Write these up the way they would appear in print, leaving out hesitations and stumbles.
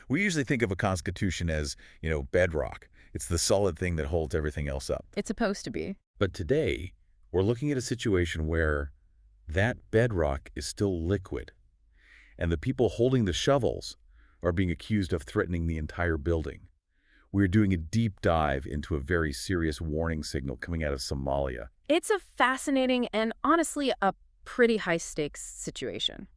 We usually think of a constitution as, bedrock. It's the solid thing that holds everything else up. It's supposed to be. But today, we're looking at a situation where that bedrock is still liquid, and the people holding the shovels are being accused of threatening the entire building. We're doing a deep dive into a very serious warning signal coming out of Somalia. It's a fascinating and honestly a pretty high-stakes situation.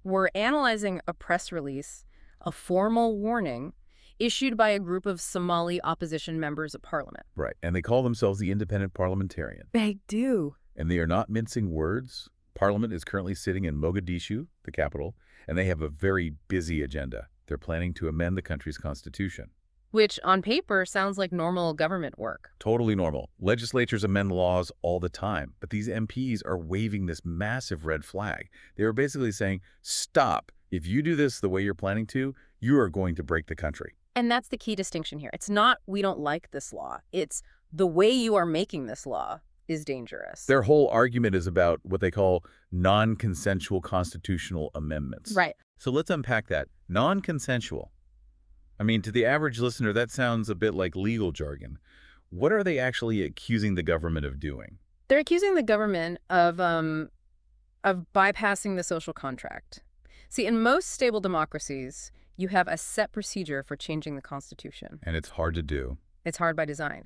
We're analyzing a press release, a formal warning, issued by a group of Somali opposition members of parliament. Right, and they call themselves the Independent Parliamentarian. They do. And they are not mincing words. Parliament is currently sitting in Mogadishu, the capital, and they have a very busy agenda. They're planning to amend the country's constitution. Which, on paper, sounds like normal government work. Totally normal. Legislatures amend laws all the time, but these MPs are waving this massive red flag. They are basically saying, stop. If you do this the way you're planning to, you are going to break the country. And that's the key distinction here. It's not we don't like this law. It's the way you are making this law is dangerous. Their whole argument is about what they call non-consensual constitutional amendments. Right. So let's unpack that. Non-consensual. I mean, to the average listener, that sounds a bit like legal jargon. What are they actually accusing the government of doing? They're accusing the government of bypassing the social contract. See, in most stable democracies, you have a set procedure for changing the constitution. And it's hard to do. It's hard by design.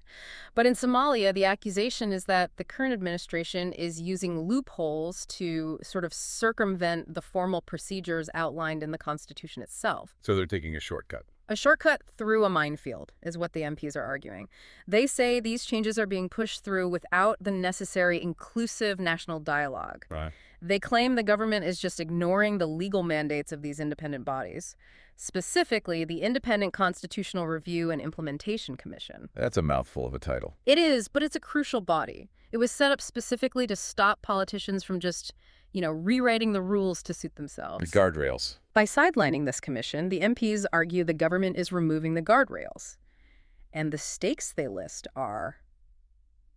But in Somalia, the accusation is that the current administration is using loopholes to sort of circumvent the formal procedures outlined in the constitution itself. So they're taking a shortcut. A shortcut through a minefield is what the MPs are arguing. They say these changes are being pushed through without the necessary inclusive national dialogue. Right. They claim the government is just ignoring the legal mandates of these independent bodies, specifically the Independent Constitutional Review and Implementation Commission. That's a mouthful of a title. It is, but it's a crucial body. It was set up specifically to stop politicians from just, rewriting the rules to suit themselves. The guardrails. By sidelining this commission, the MPs argue the government is removing the guardrails. And the stakes they list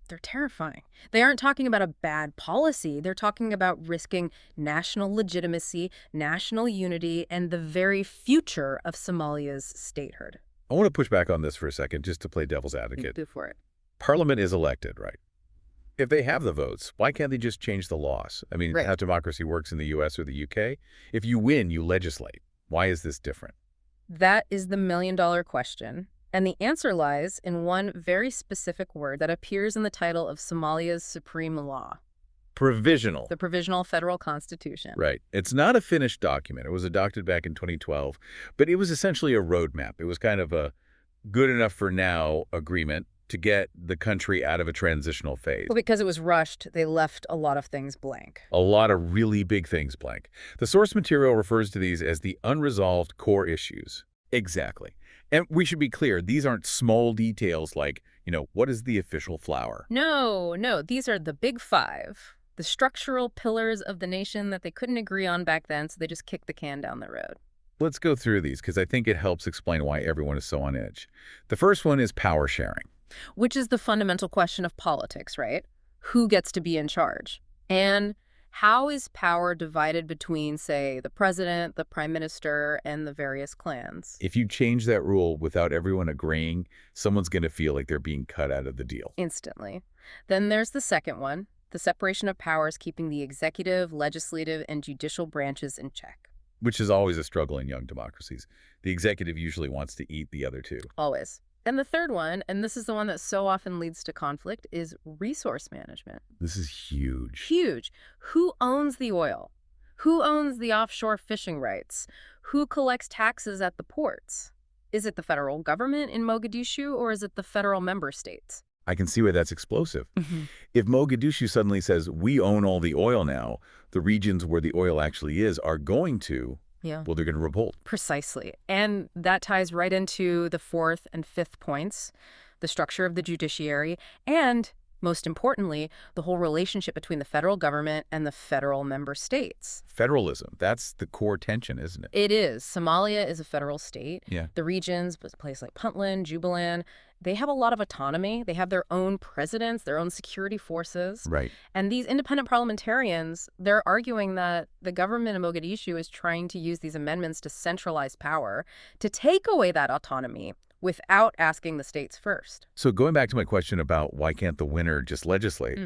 they're terrifying. They aren't talking about a bad policy. They're talking about risking national legitimacy, national unity, and the very future of Somalia's statehood. I want to push back on this for a second, just to play devil's advocate. Go for it. Parliament is elected, right? If they have the votes, why can't they just change the laws? I mean, Right. how democracy works in the U.S. or the U.K. If you win, you legislate. Why is this different? That is the million-dollar question. And the answer lies in one very specific word that appears in the title of Somalia's supreme law, Provisional. the Provisional Federal Constitution. Right. It's not a finished document. It was adopted back in 2012, but it was essentially a roadmap. It was kind of a good enough for now agreement to get the country out of a transitional phase. Well, because it was rushed, they left a lot of things blank. A lot of really big things blank. The source material refers to these as the unresolved core issues. Exactly. And we should be clear, these aren't small details like, what is the official flower? No, these are the big five, the structural pillars of the nation that they couldn't agree on back then, so they just kicked the can down the road. Let's go through these because I think it helps explain why everyone is so on edge. The first one is power sharing. Which is the fundamental question of politics, right? Who gets to be in charge? And how is power divided between, say, the president, the prime minister, and the various clans? If you change that rule without everyone agreeing, someone's going to feel like they're being cut out of the deal. Instantly. Then there's the second one, the separation of powers, keeping the executive, legislative, and judicial branches in check. Which is always a struggle in young democracies. The executive usually wants to eat the other two. Always. And the third one, and this is the one that so often leads to conflict, is resource management. This is huge. Huge. Who owns the oil? Who owns the offshore fishing rights? Who collects taxes at the ports? Is it the federal government in Mogadishu, or is it the federal member states? I can see why that's explosive. If Mogadishu suddenly says, we own all the oil now, the regions where the oil actually is are going to, well, they're going to revolt. Precisely. And that ties right into the fourth and fifth points, the structure of the judiciary and Most importantly, the whole relationship between the federal government and the federal member states. Federalism, that's the core tension, isn't it? It is. Somalia is a federal state. Yeah. The regions, places like Puntland, Jubaland, they have a lot of autonomy. They have their own presidents, their own security forces. Right. And these independent parliamentarians, they're arguing that the government in Mogadishu is trying to use these amendments to centralize power, to take away that autonomy without asking the states first. So going back to my question about why can't the winner just legislate,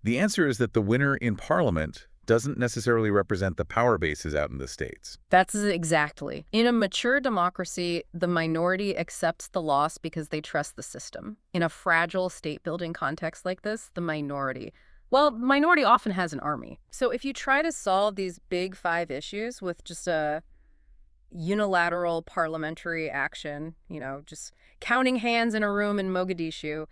the answer is that the winner in Parliament doesn't necessarily represent the power bases out in the states. That's exactly. In a mature democracy, the minority accepts the loss because they trust the system. In a fragile state-building context like this, the minority often has an army. So if you try to solve these big five issues with just a unilateral parliamentary action, just counting hands in a room in Mogadishu,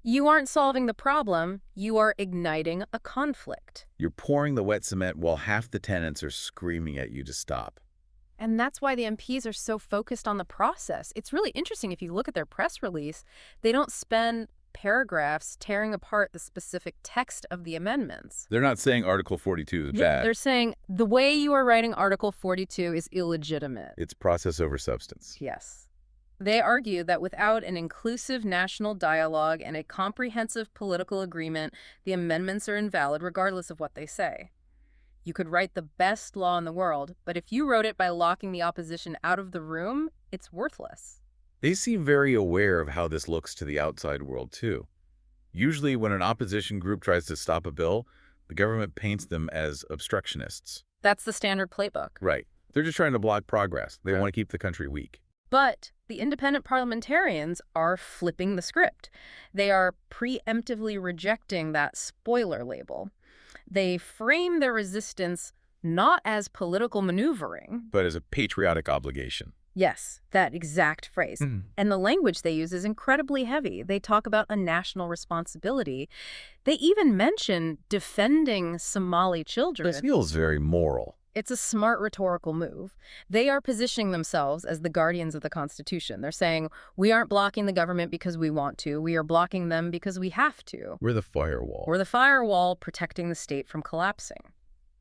you aren't solving the problem, you are igniting a conflict. You're pouring the wet cement while half the tenants are screaming at you to stop. And that's why the MPs are so focused on the process. It's really interesting if you look at their press release, they don't spend paragraphs tearing apart the specific text of the amendments. They're not saying Article 42 is bad. They're saying the way you are writing Article 42 is illegitimate. It's process over substance. Yes. They argue that without an inclusive national dialogue and a comprehensive political agreement, the amendments are invalid regardless of what they say. You could write the best law in the world, but if you wrote it by locking the opposition out of the room, it's worthless. They seem very aware of how this looks to the outside world, too. Usually when an opposition group tries to stop a bill, the government paints them as obstructionists. That's the standard playbook. Right. They're just trying to block progress. They want to keep the country weak. But the independent parliamentarians are flipping the script. They are preemptively rejecting that spoiler label. They frame their resistance not as political maneuvering, but as a patriotic obligation. Yes, that exact phrase. And the language they use is incredibly heavy. They talk about a national responsibility. They even mention defending Somali children. This feels very moral. It's a smart rhetorical move. They are positioning themselves as the guardians of the Constitution. They're saying, we aren't blocking the government because we want to. We are blocking them because we have to. We're the firewall. We're the firewall protecting the state from collapsing.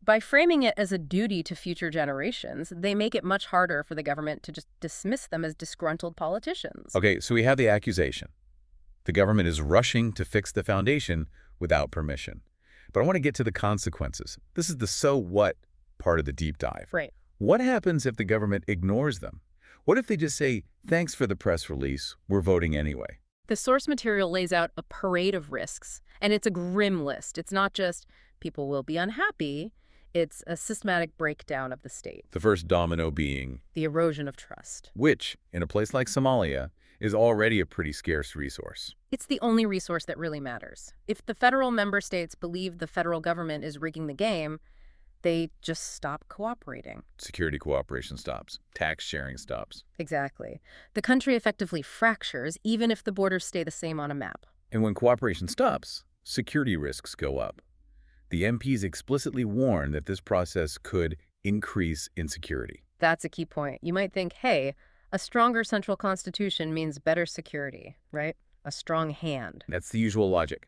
By framing it as a duty to future generations, they make it much harder for the government to just dismiss them as disgruntled politicians. Okay, so we have the accusation. The government is rushing to fix the foundation without permission. But I want to get to the consequences. This is the so what part of the deep dive. Right. What happens if the government ignores them? What if they just say, thanks for the press release, we're voting anyway? The source material lays out a parade of risks, and it's a grim list. It's not just people will be unhappy. It's a systematic breakdown of the state. The first domino being the erosion of trust. Which, in a place like Somalia, is already a pretty scarce resource. It's the only resource that really matters. If the federal member states believe the federal government is rigging the game, they just stop cooperating. Security cooperation stops. Tax sharing stops. Exactly. The country effectively fractures, even if the borders stay the same on a map. And when cooperation stops, security risks go up. The MPs explicitly warn that this process could increase insecurity. That's a key point. You might think, hey, a stronger central constitution means better security, right? A strong hand. That's the usual logic.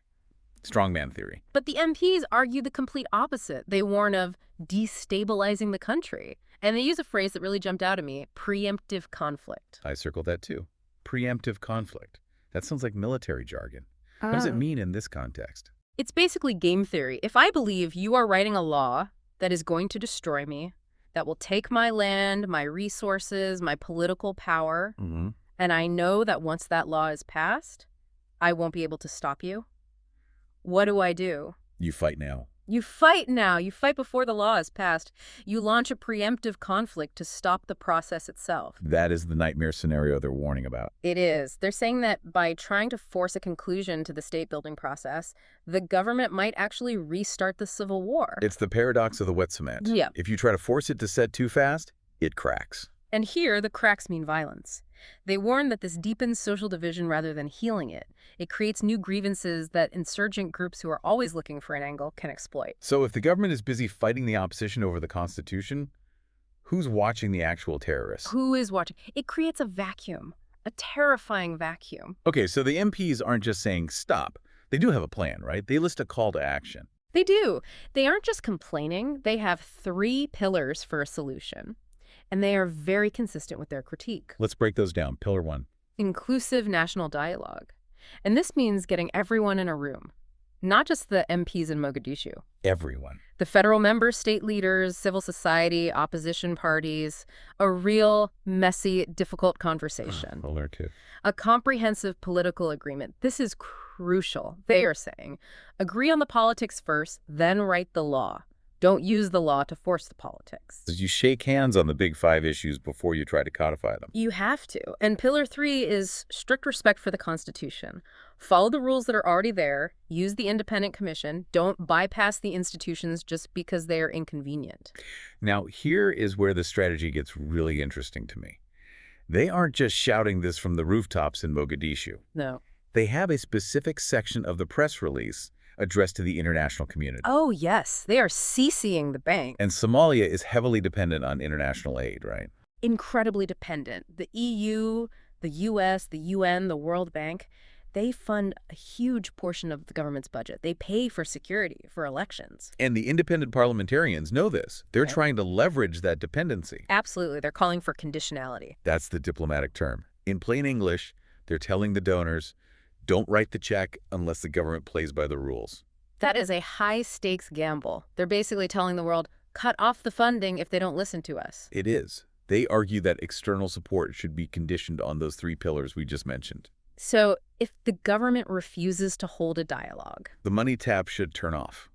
Strongman theory. But the MPs argue the complete opposite. They warn of destabilizing the country. And they use a phrase that really jumped out at me, preemptive conflict. I circled that too. Preemptive conflict. That sounds like military jargon. What does it mean in this context? It's basically game theory. If I believe you are writing a law that is going to destroy me, that will take my land, my resources, my political power, and I know that once that law is passed, I won't be able to stop you, what do? You fight now. You fight now. You fight before the law is passed. You launch a preemptive conflict to stop the process itself. That is the nightmare scenario they're warning about. It is. They're saying that by trying to force a conclusion to the state-building process, the government might actually restart the Civil War. It's the paradox of the wet cement. Yeah. If you try to force it to set too fast, it cracks. And here, the cracks mean violence. They warn that this deepens social division rather than healing it. It creates new grievances that insurgent groups who are always looking for an angle can exploit. So if the government is busy fighting the opposition over the Constitution, who's watching the actual terrorists? Who is watching? It creates a vacuum, a terrifying vacuum. Okay, so the MPs aren't just saying stop. They do have a plan, right? They list a call to action. They do. They aren't just complaining. They have 3 pillars for a solution, and they are very consistent with their critique. Let's break those down. Pillar 1. Inclusive national dialogue. And this means getting everyone in a room, not just the MPs in Mogadishu. Everyone. The federal member state leaders, civil society, opposition parties, a real, messy, difficult conversation. Alert to. A comprehensive political agreement. This is crucial. They are saying, agree on the politics first, then write the law. Don't use the law to force the politics. You shake hands on the big 5 issues before you try to codify them. You have to. And Pillar 3 is strict respect for the Constitution. Follow the rules that are already there. Use the independent commission. Don't bypass the institutions just because they are inconvenient. Now, here is where the strategy gets really interesting to me. They aren't just shouting this from the rooftops in Mogadishu. No. They have a specific section of the press release addressed to the international community. Oh, yes. They are CCing the bank. And Somalia is heavily dependent on international aid, right? Incredibly dependent. The EU, the US, the UN, the World Bank, they fund a huge portion of the government's budget. They pay for security, for elections. And the independent parliamentarians know this. They're trying to leverage that dependency. Absolutely. They're calling for conditionality. That's the diplomatic term. In plain English, they're telling the donors, don't write the check unless the government plays by the rules. That is a high-stakes gamble. They're basically telling the world, cut off the funding if they don't listen to us. It is. They argue that external support should be conditioned on those 3 pillars we just mentioned. So if the government refuses to hold a dialogue, The money tap should turn off.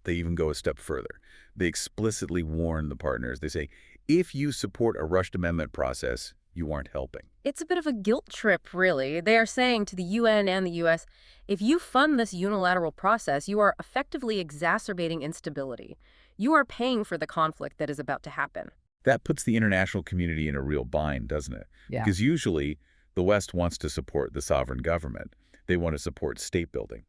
They even go a step further. They explicitly warn the partners. They say, if you support a rushed amendment process, you aren't helping. it's a bit of a guilt trip, really. They are saying to the UN and the US, if you fund this unilateral process, you are effectively exacerbating instability. You are paying for the conflict that is about to happen. That puts the international community in a real bind, doesn't it? Yeah. Because usually the West wants to support the sovereign government. They want to support state building.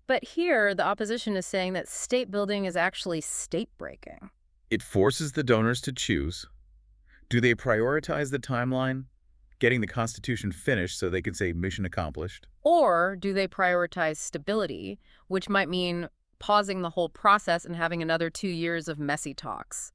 But here, the opposition is saying that state building is actually state-breaking. It forces the donors to choose. Do they prioritize the timeline, getting the Constitution finished so they can say mission accomplished? Or do they prioritize stability, which might mean pausing the whole process and having another 2 years of messy talks?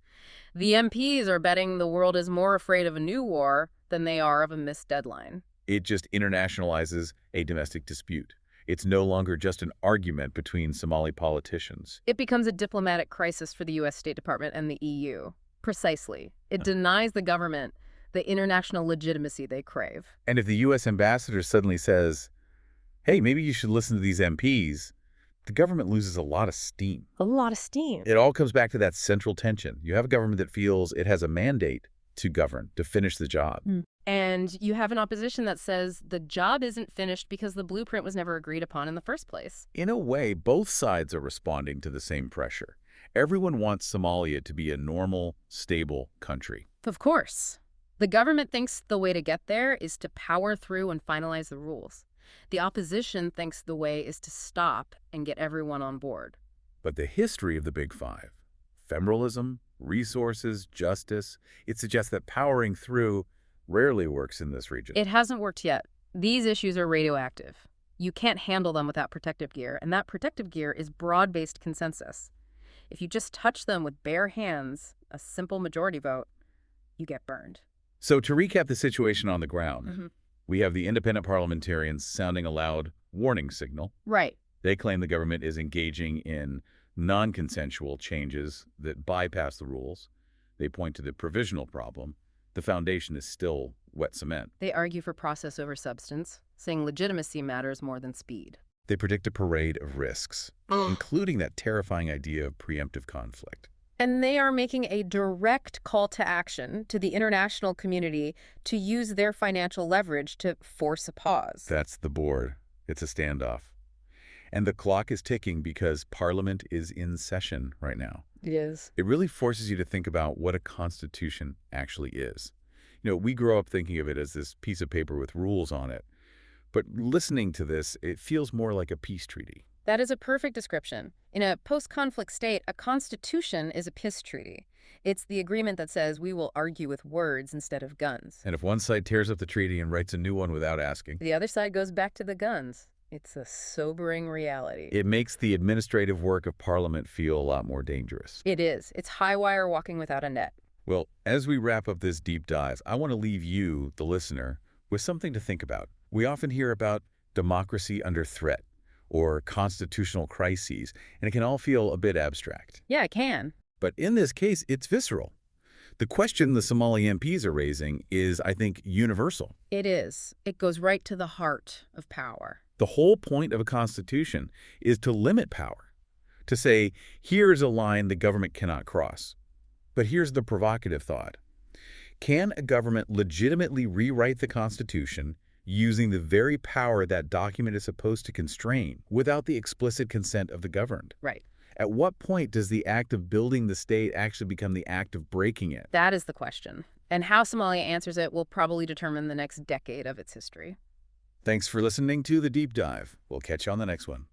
The MPs are betting the world is more afraid of a new war than they are of a missed deadline. It just internationalizes a domestic dispute. It's no longer just an argument between Somali politicians. It becomes a diplomatic crisis for the U.S. State Department and the EU. Precisely. It denies the government the international legitimacy they crave. And if the U.S. ambassador suddenly says, hey, maybe you should listen to these MPs, the government loses a lot of steam. A lot of steam. It all comes back to that central tension. You have a government that feels it has a mandate to govern, to finish the job. And you have an opposition that says the job isn't finished because the blueprint was never agreed upon in the first place. In a way, both sides are responding to the same pressure. Everyone wants Somalia to be a normal, stable country. Of course. The government thinks the way to get there is to power through and finalize the rules. The opposition thinks the way is to stop and get everyone on board. But the history of the Big Five, federalism, resources, justice, it suggests that powering through rarely works in this region. It hasn't worked yet. These issues are radioactive. You can't handle them without protective gear, and that protective gear is broad-based consensus. If you just touch them with bare hands, a simple majority vote, you get burned. So to recap the situation on the ground, we have the independent parliamentarians sounding a loud warning signal. Right. They claim the government is engaging in non-consensual changes that bypass the rules. They point to the provisional problem. The foundation is still wet cement. They argue for process over substance, saying legitimacy matters more than speed. They predict a parade of risks, including that terrifying idea of preemptive conflict. And they are making a direct call to action to the international community to use their financial leverage to force a pause. That's the board. It's a standoff. And the clock is ticking because Parliament is in session right now. It is. It really forces you to think about what a constitution actually is. You know, we grow up thinking of it as this piece of paper with rules on it. But listening to this, it feels more like a peace treaty. That is a perfect description. In a post-conflict state, a constitution is a peace treaty. It's the agreement that says we will argue with words instead of guns. And if one side tears up the treaty and writes a new one without asking, The other side goes back to the guns. It's a sobering reality. It makes the administrative work of Parliament feel a lot more dangerous. It is. It's high wire walking without a net. Well, as we wrap up this deep dive, I want to leave you, the listener, with something to think about. We often hear about democracy under threat or constitutional crises, and it can all feel a bit abstract. Yeah, it can. But in this case, it's visceral. The question the Somali MPs are raising is, I think, universal. It is. It goes right to the heart of power. The whole point of a constitution is to limit power, to say, here's a line the government cannot cross. But here's the provocative thought. Can a government legitimately rewrite the Constitution using the very power that document is supposed to constrain without the explicit consent of the governed? Right. At what point does the act of building the state actually become the act of breaking it? That is the question. And how Somalia answers it will probably determine the next decade of its history. Thanks for listening to The Deep Dive. We'll catch you on the next one.